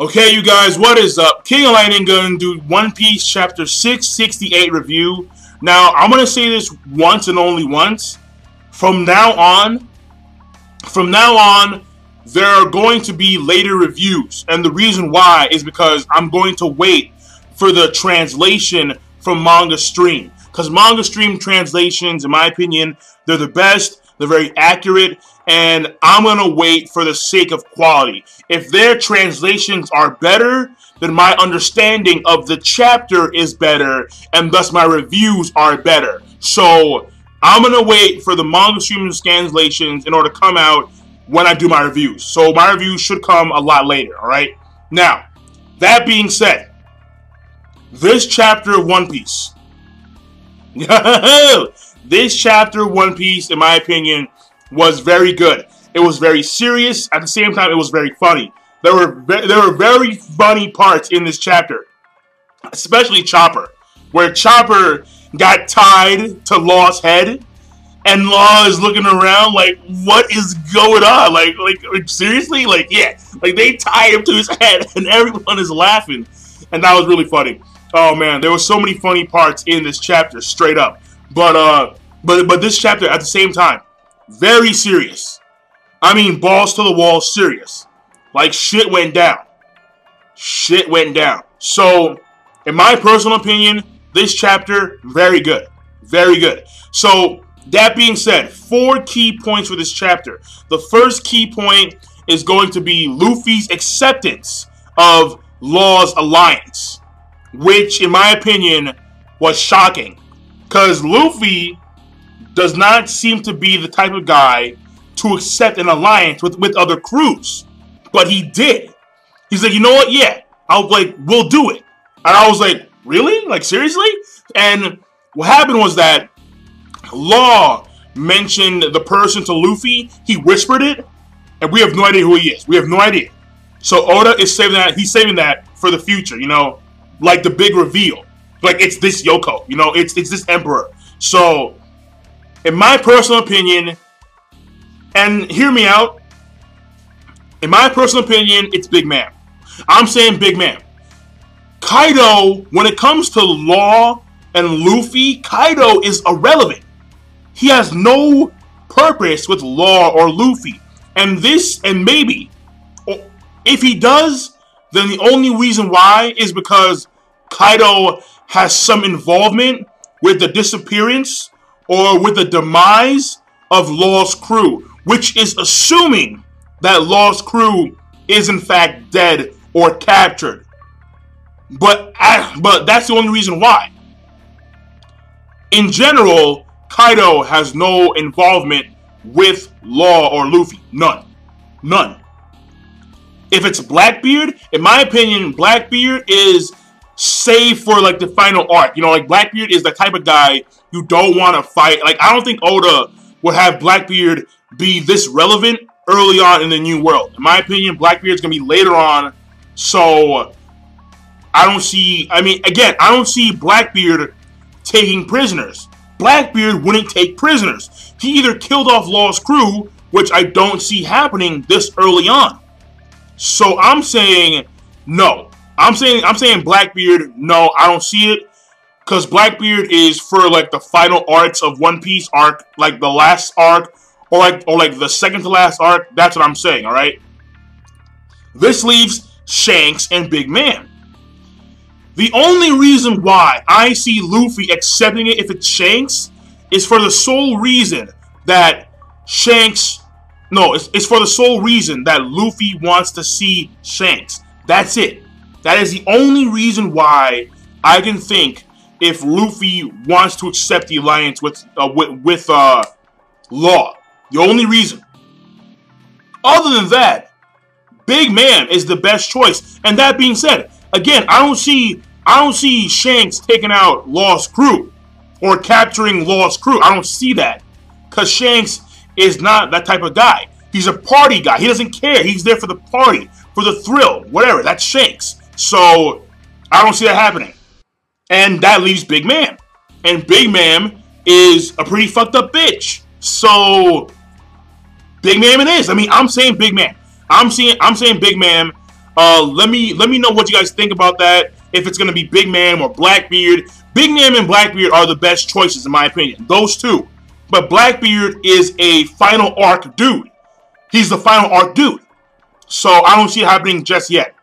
Okay, you guys, what is up? King of Lightning going to do One Piece Chapter 668 review. Now, I'm going to say this once and only once. From now on, there are going to be later reviews. And the reason why is because I'm going to wait for the translation from Manga Stream. Because Manga Stream translations, in my opinion, they're the best. They're very accurate, and I'm going to wait for the sake of quality. If their translations are better, then my understanding of the chapter is better, and thus my reviews are better. So I'm going to wait for the Manga Stream translations in order to come out when I do my reviews. So my reviews should come a lot later, alright? Now, that being said, this chapter of One Piece... This chapter of One Piece, in my opinion, was very good. It was very serious. At the same time, it was very funny. There were very funny parts in this chapter, especially Chopper, where Chopper got tied to Law's head, and Law is looking around like, what is going on? Like seriously? Like, yeah. Like, they tied him to his head, and everyone is laughing. And that was really funny. Oh, man. There were so many funny parts in this chapter, straight up. But this chapter, at the same time, very serious. I mean, balls to the wall, serious. Like, shit went down. Shit went down. So, in my personal opinion, this chapter, very good. Very good. So, that being said, 4 key points for this chapter. The first key point is going to be Luffy's acceptance of Law's alliance, which, in my opinion, was shocking. Because Luffy does not seem to be the type of guy to accept an alliance with other crews. But he did. He's like, you know what? Yeah. I was like, we'll do it. And I was like, really? Like, seriously? And what happened was that Law mentioned the person to Luffy. He whispered it. And we have no idea who he is. We have no idea. So Oda is saving that. He's saving that for the future, you know? Like the big reveal. Like, it's this Yoko, you know, it's this Emperor. So, in my personal opinion, and hear me out, in my personal opinion, it's Big Man. I'm saying Big Man. Kaido, when it comes to Law and Luffy, Kaido is irrelevant. He has no purpose with Law or Luffy. And maybe, if he does, then the only reason why is because Kaido has some involvement with the disappearance or with the demise of Law's crew, which is assuming that Law's crew is in fact dead or captured. But that's the only reason why. In general, Kaido has no involvement with Law or Luffy. None. None. If it's Blackbeard, in my opinion, Blackbeard is save for like the final arc. You know, like Blackbeard is the type of guy you don't want to fight. Like, I don't think Oda would have Blackbeard be this relevant early on in the New World. In my opinion, Blackbeard's going to be later on. So, I don't see Blackbeard taking prisoners. Blackbeard wouldn't take prisoners. He either killed off Law's crew, which I don't see happening this early on. So, I'm saying no. I'm saying Blackbeard, no, I don't see it. Because Blackbeard is for like the final arcs of One Piece arc, like the last arc, or like the second to last arc. That's what I'm saying, alright? This leaves Shanks and Big Man. The only reason why I see Luffy accepting it if it's Shanks is for the sole reason that it's for the sole reason that Luffy wants to see Shanks. That's it. That is the only reason why I can think if Luffy wants to accept the alliance with Law. The only reason. Other than that, Big Man is the best choice. And that being said, again, I don't see Shanks taking out Law's crew or capturing Law's crew. I don't see that. Because Shanks is not that type of guy. He's a party guy. He doesn't care. He's there for the party, for the thrill, whatever. That's Shanks. So, I don't see that happening. And that leaves Big Man. And Big Man is a pretty fucked up bitch. So, Big Man it is. I mean, I'm saying Big Man. I'm saying Big Man. Let me know what you guys think about that. If it's gonna be Big Man or Blackbeard. Big Man and Blackbeard are the best choices in my opinion. Those two. But Blackbeard is a final arc dude. He's the final arc dude. So I don't see it happening just yet.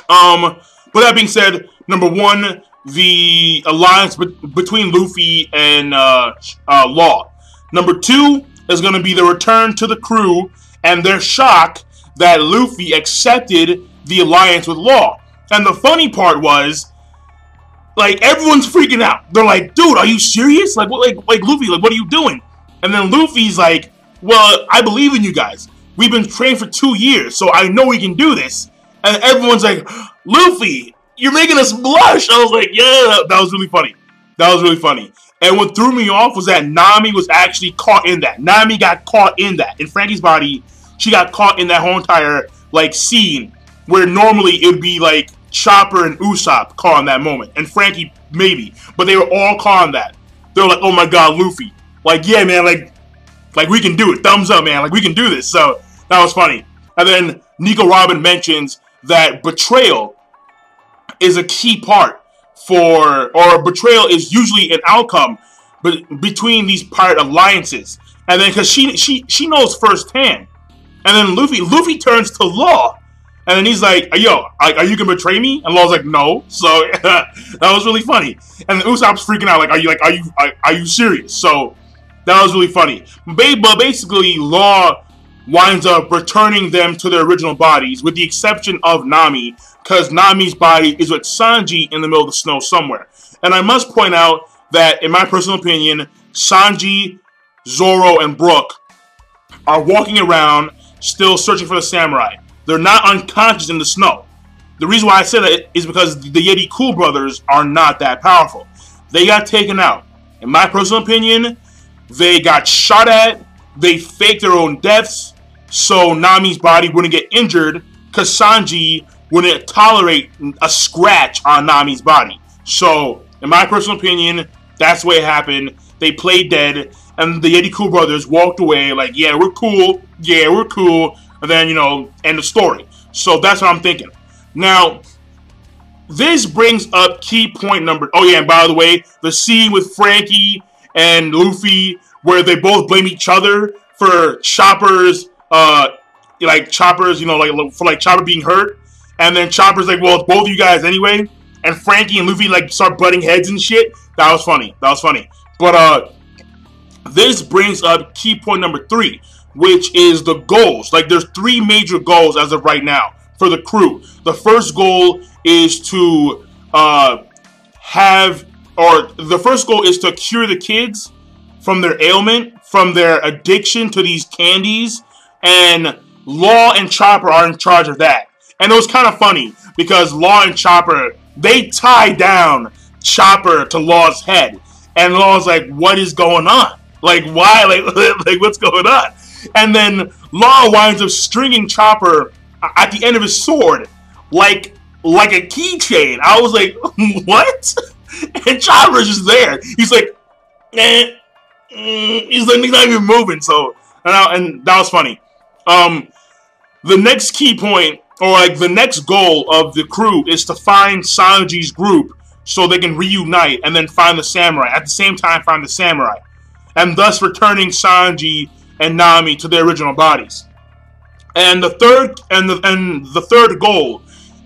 But that being said, number one, the alliance between Luffy and Law. Number two is going to be the return to the crew and their shock that Luffy accepted the alliance with Law. And the funny part was, like, everyone's freaking out. They're like, dude, are you serious? Like, what, like Luffy, like, what are you doing? And then Luffy's like, well, I believe in you guys. We've been training for 2 years, so I know we can do this. And everyone's like, Luffy, you're making us blush. I was like, yeah, that was really funny. That was really funny. And what threw me off was that Nami was actually caught in that. Nami got caught in that. In Frankie's body, she got caught in that whole entire, like, scene where normally it would be, like, Chopper and Usopp caught in that moment. And Frankie, maybe. But they were all caught in that. They were like, oh my god, Luffy. Like, yeah, man, like we can do it. Thumbs up, man. Like, we can do this. So, that was funny. And then Nico Robin mentions that betrayal is a key part or betrayal is usually an outcome between these pirate alliances. And then, because she knows firsthand. And then Luffy turns to Law. And then he's like, yo, are you gonna betray me? And Law's like, no. So that was really funny. And then Usopp's freaking out, are you serious? So that was really funny. But basically, Law winds up returning them to their original bodies, with the exception of Nami, because Nami's body is with Sanji in the middle of the snow somewhere. And I must point out that, in my personal opinion, Sanji, Zoro, and Brook are walking around still searching for the samurai. They're not unconscious in the snow. The reason why I said that is because the Yeti Cool brothers are not that powerful. They got taken out. In my personal opinion, they got shot at, they faked their own deaths, so Nami's body wouldn't get injured, because Sanji wouldn't tolerate a scratch on Nami's body. So, in my personal opinion, that's the way it happened. They played dead, and the Yeti Cool brothers walked away like, yeah, we're cool, and then, you know, end of story. So that's what I'm thinking. Now, this brings up key point number... Oh, yeah, and by the way, the scene with Frankie and Luffy, where they both blame each other for Chopper's, Chopper's, you know, for Chopper being hurt. And then Chopper's like, well, it's both of you guys anyway. And Frankie and Luffy, like, start butting heads and shit. That was funny. That was funny. But, this brings up key point number 3, which is the goals. Like, there's 3 major goals as of right now for the crew. The first goal is to the first goal is to cure the kids from their ailment, from their addiction to these candies, and Law and Chopper are in charge of that. And it was kind of funny, because Law and Chopper, they tie down Chopper to Law's head. And Law's like, what is going on? Like, why? Like what's going on? And then Law winds up stringing Chopper at the end of his sword, like a keychain. I was like, what? And Chopper's just there. He's like, he's not even moving. So, and that was funny. The next key point, or like the next goal of the crew, is to find Sanji's group so they can reunite and then find the samurai. At the same time, find the samurai, and thus returning Sanji and Nami to their original bodies. And the third goal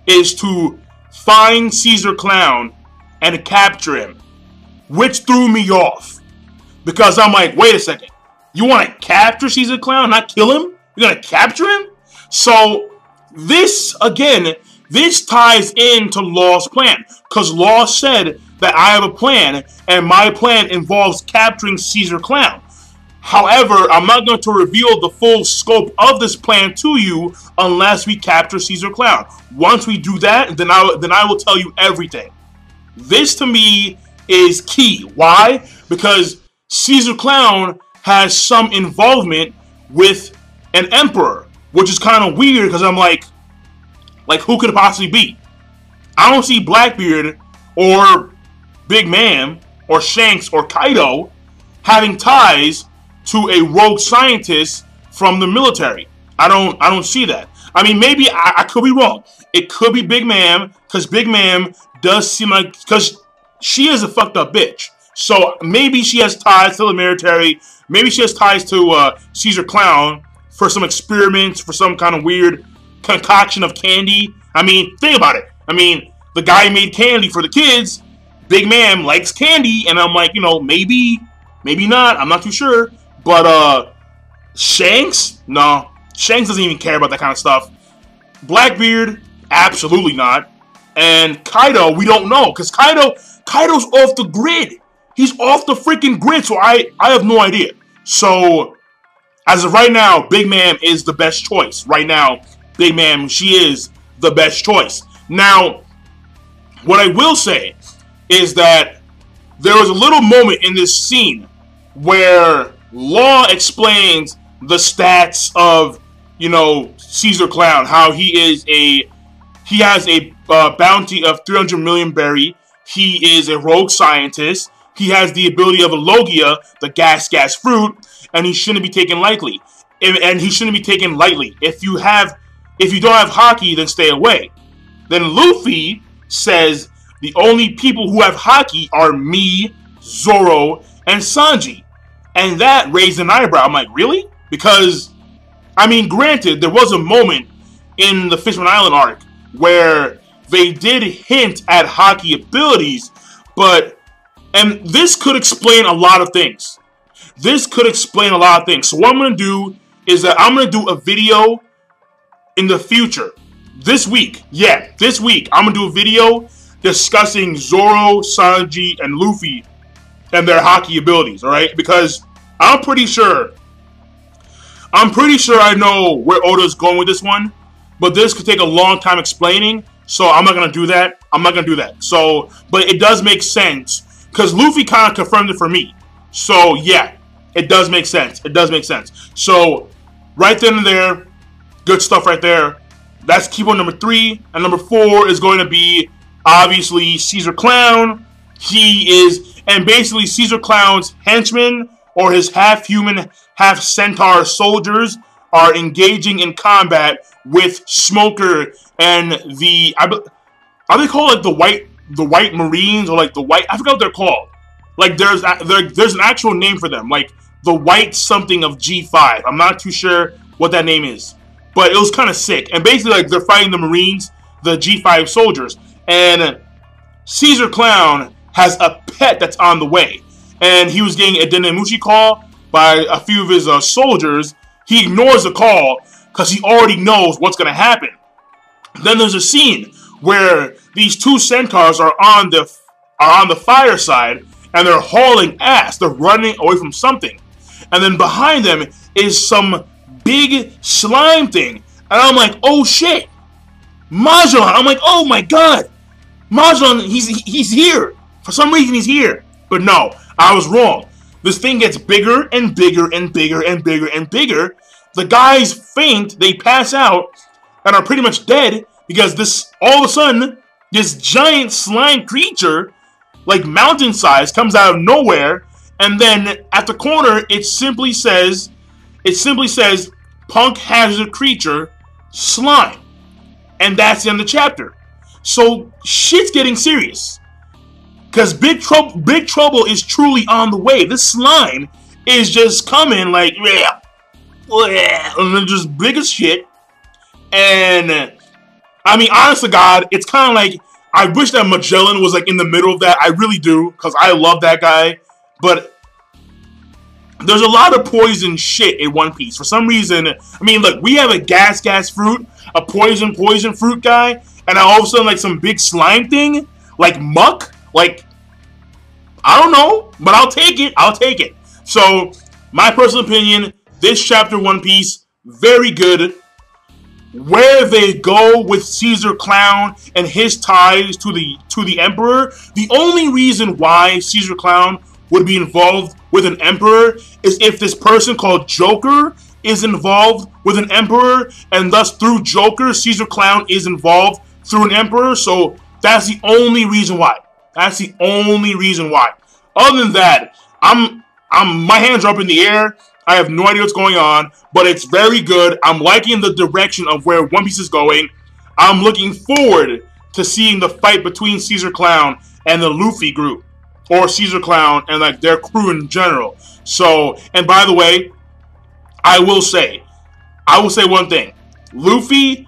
is to find Caesar Clown and capture him, which threw me off, because I'm like, wait a second, you want to capture Caesar Clown, not kill him? You're gonna capture him? So this ties into Law's plan, because Law said that I have a plan, and my plan involves capturing Caesar Clown. However, I'm not going to reveal the full scope of this plan to you unless we capture Caesar Clown. Once we do that, then I will tell you everything. This, to me, is key. Why? Because Caesar Clown has some involvement with an emperor, which is kind of weird, because I'm like, who could it possibly be? I don't see Blackbeard or Big Man or Shanks or Kaido having ties to a rogue scientist from the military. I don't see that. I mean, maybe I could be wrong. It could be Big Ma'am, because Big Ma'am does seem like, because she is a fucked up bitch. So maybe she has ties to the military. Maybe she has ties to Caesar Clown for some experiments, for some kind of weird concoction of candy. I mean, think about it. I mean, the guy made candy for the kids. Big Ma'am likes candy, and I'm like, you know, maybe not. I'm not too sure. But Shanks? No. Shanks doesn't even care about that kind of stuff. Blackbeard? Absolutely not. And Kaido, we don't know, because Kaido's off the grid. He's off the freaking grid, so I have no idea. So, as of right now, Big Ma'am is the best choice. Right now, Big Ma'am, she is the best choice. Now, what I will say is that there was a little moment in this scene where Law explains the stats of, you know, Caesar Clown, how he has a bounty of 300 million berry. He is a rogue scientist. He has the ability of a Logia, the gas fruit, and he shouldn't be taken lightly. And he shouldn't be taken lightly. If you don't have Haki, then stay away. Then Luffy says the only people who have Haki are me, Zoro, and Sanji. And that raised an eyebrow. I'm like, really? Because, I mean, granted, there was a moment in the Fishman Island arc where they did hint at Haki abilities, and this could explain a lot of things. This could explain a lot of things. So what I'm going to do is that I'm going to do a video in the future. This week. Yeah, this week. I'm going to do a video discussing Zoro, Sanji, and Luffy and their Haki abilities, alright? Because I'm pretty sure I know where Oda's going with this one, but this could take a long time explaining, so I'm not going to do that. So, but it does make sense, because Luffy kind of confirmed it for me. So, yeah, it does make sense. So, right then and there, good stuff right there. That's keyboard number 3. And number 4 is going to be, obviously, Caesar Clown. And basically Caesar Clown's henchmen, or his half-human, half-centaur soldiers, are engaging in combat with Smoker and are they called like the White Marines, or like the White, I forgot what they're called. Like there's an actual name for them, like the White something of G5. I'm not too sure what that name is, but it was kind of sick. And basically, like, they're fighting the Marines, the G5 soldiers, and Caesar Clown has a pet that's on the way, and he was getting a Denemushi call by a few of his soldiers. He ignores the call because he already knows what's going to happen. Then there's a scene where these two centaurs are on the fireside, and they're hauling ass. They're running away from something. And then behind them is some big slime thing. And I'm like, oh shit, Magellan. I'm like, oh my god, Magellan, he's here. For some reason he's here. But no, I was wrong. This thing gets bigger and bigger and bigger and bigger and bigger. The guys faint, they pass out, and are pretty much dead, because all of a sudden, this giant slime creature, like mountain size, comes out of nowhere, and then at the corner it simply says Punk Hazard Creature Slime. And that's the end of the chapter. So shit's getting serious. Because Big Trouble is truly on the way. This slime is just coming like, and then just big as shit. And I mean, honest to God, it's kind of like, I wish that Magellan was like in the middle of that. I really do, because I love that guy. But there's a lot of poison shit in One Piece. For some reason, I mean, look, we have a gas fruit, a poison fruit guy, and now all of a sudden, like, some big slime thing, like muck. Like, I don't know, but I'll take it. So, my personal opinion, this chapter One Piece, very good. Where they go with Caesar Clown and his ties to the Emperor, the only reason why Caesar Clown would be involved with an Emperor is if this person called Joker is involved with an Emperor, and thus through Joker, Caesar Clown is involved through an Emperor. So that's the only reason why. That's the only reason why. Other than that, my hands are up in the air. I have no idea what's going on, but it's very good. I'm liking the direction of where One Piece is going. I'm looking forward to seeing the fight between Caesar Clown and the Luffy group, or Caesar Clown and like their crew in general. So, and by the way, I will say one thing. Luffy,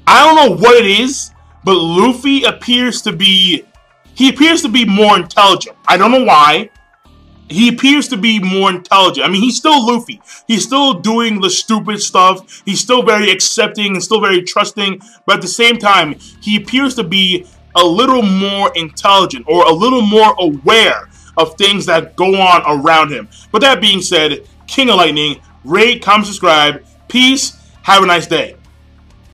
I don't know what it is, but Luffy appears to be more intelligent. I don't know why. He appears to be more intelligent. I mean, he's still Luffy. He's still doing the stupid stuff. He's still very accepting and still very trusting. But at the same time, he appears to be a little more intelligent or a little more aware of things that go on around him. But that being said, King of Lightning, rate, comment, subscribe. Peace. Have a nice day.